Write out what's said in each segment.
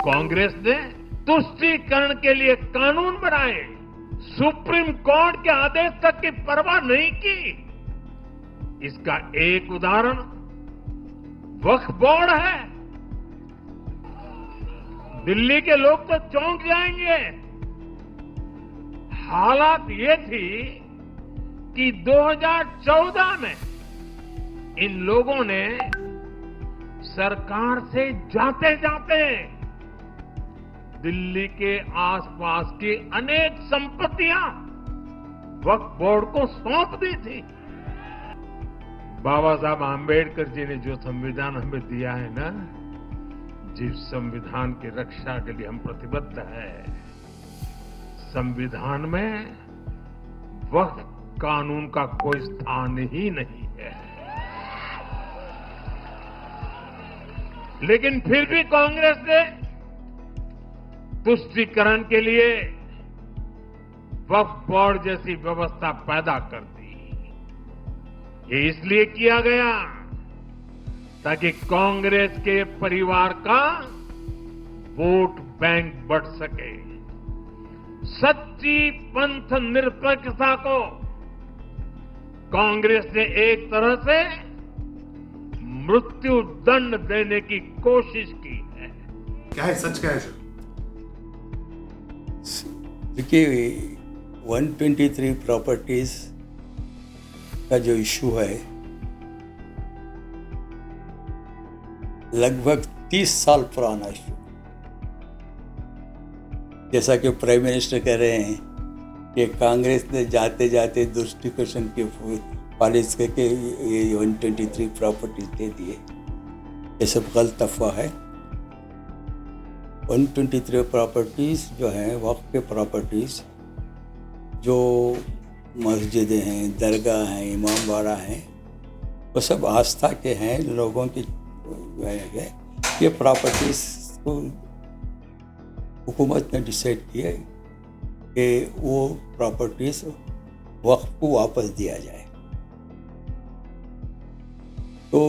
कांग्रेस ने तुष्टीकरण के लिए कानून बनाए, सुप्रीम कोर्ट के आदेश तक की परवाह नहीं की। इसका एक उदाहरण वक्फ बोर्ड है। दिल्ली के लोग तो चौंक जाएंगे। हालात ये थी कि 2014 में इन लोगों ने सरकार से जाते जाते दिल्ली के आसपास की अनेक संपत्तियां वक्फ बोर्ड को सौंप दी थी। बाबा साहब आम्बेडकर जी ने जो संविधान हमें दिया है ना, जिस संविधान की रक्षा के लिए हम प्रतिबद्ध हैं, संविधान में वक्फ कानून का कोई स्थान ही नहीं है। लेकिन फिर भी कांग्रेस ने तुष्टीकरण के लिए वक्फ बोर्ड जैसी व्यवस्था पैदा कर दी। ये इसलिए किया गया ताकि कांग्रेस के परिवार का वोट बैंक बढ़ सके। सच्ची पंथ निरपेक्षता को कांग्रेस ने एक तरह से मृत्यु दंड देने की कोशिश की है। क्या है सच, क्या है सर? देखिए, 123 प्रॉपर्टीज का जो इशू है लगभग 30 साल पुराना इशू। जैसा कि प्राइम मिनिस्टर कह रहे हैं कि कांग्रेस ने जाते जाते तुष्टीकरण की पॉलिसी करके ये 123 प्रॉपर्टीज दे दिए, ये सब गलत अफवाह है। 123 प्रॉपर्टीज़ जो हैं वक्फ के प्रॉपर्टीज़, जो मस्जिदें हैं, दरगाह हैं, इमाम बाड़ा हैं, वो सब आस्था के हैं लोगों की। ये प्रॉपर्टीज़ को हुकूमत ने डिसाइड किया कि वो प्रॉपर्टीज़ वक्फ को वापस दिया जाए। तो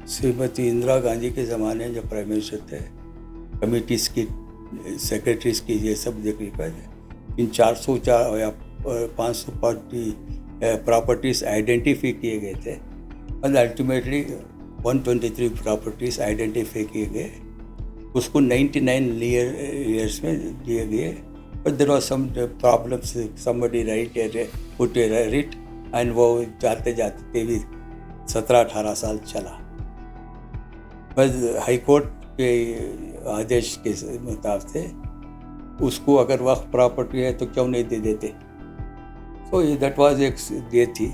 श्रीमती इंदिरा गांधी के ज़माने में जब प्राइम मिनिस्टर थे, कमिटीज़ की सेक्रेटरीज की ये सब देखने पर इन 404 या 500 प्रॉपर्टीज़ आइडेंटिफाई किए गए थे और अल्टीमेटली 123 प्रॉपर्टीज़ आइडेंटिफाई किए गए। उसको 99 ईयर्स में दिए गए, but there was some problems, somebody put a writ and वो जाते जाते भी 17-18 साल चला। बस हाई कोर्ट के आदेश के मुताबिक से उसको अगर वक्फ प्रॉपर्टी है तो क्यों नहीं दे देते। तो ये दैट वाज एक ये थी।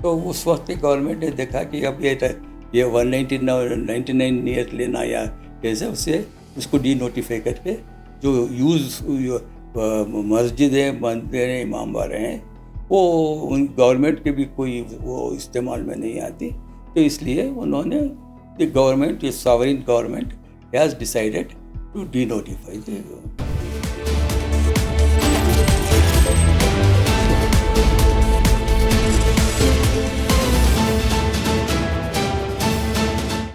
तो उस वक्त की गवर्नमेंट ने देखा कि अब ये 199 ईयर लेना या कैसे, उससे उसको डी नोटिफाई करके जो मस्जिद है, मंदिर हैं, इमाम बाड़े हैं, वो उन गवर्नमेंट के भी कोई वो इस्तेमाल में नहीं आती। तो इसलिए उन्होंने the government, sovereign government has decided to D notify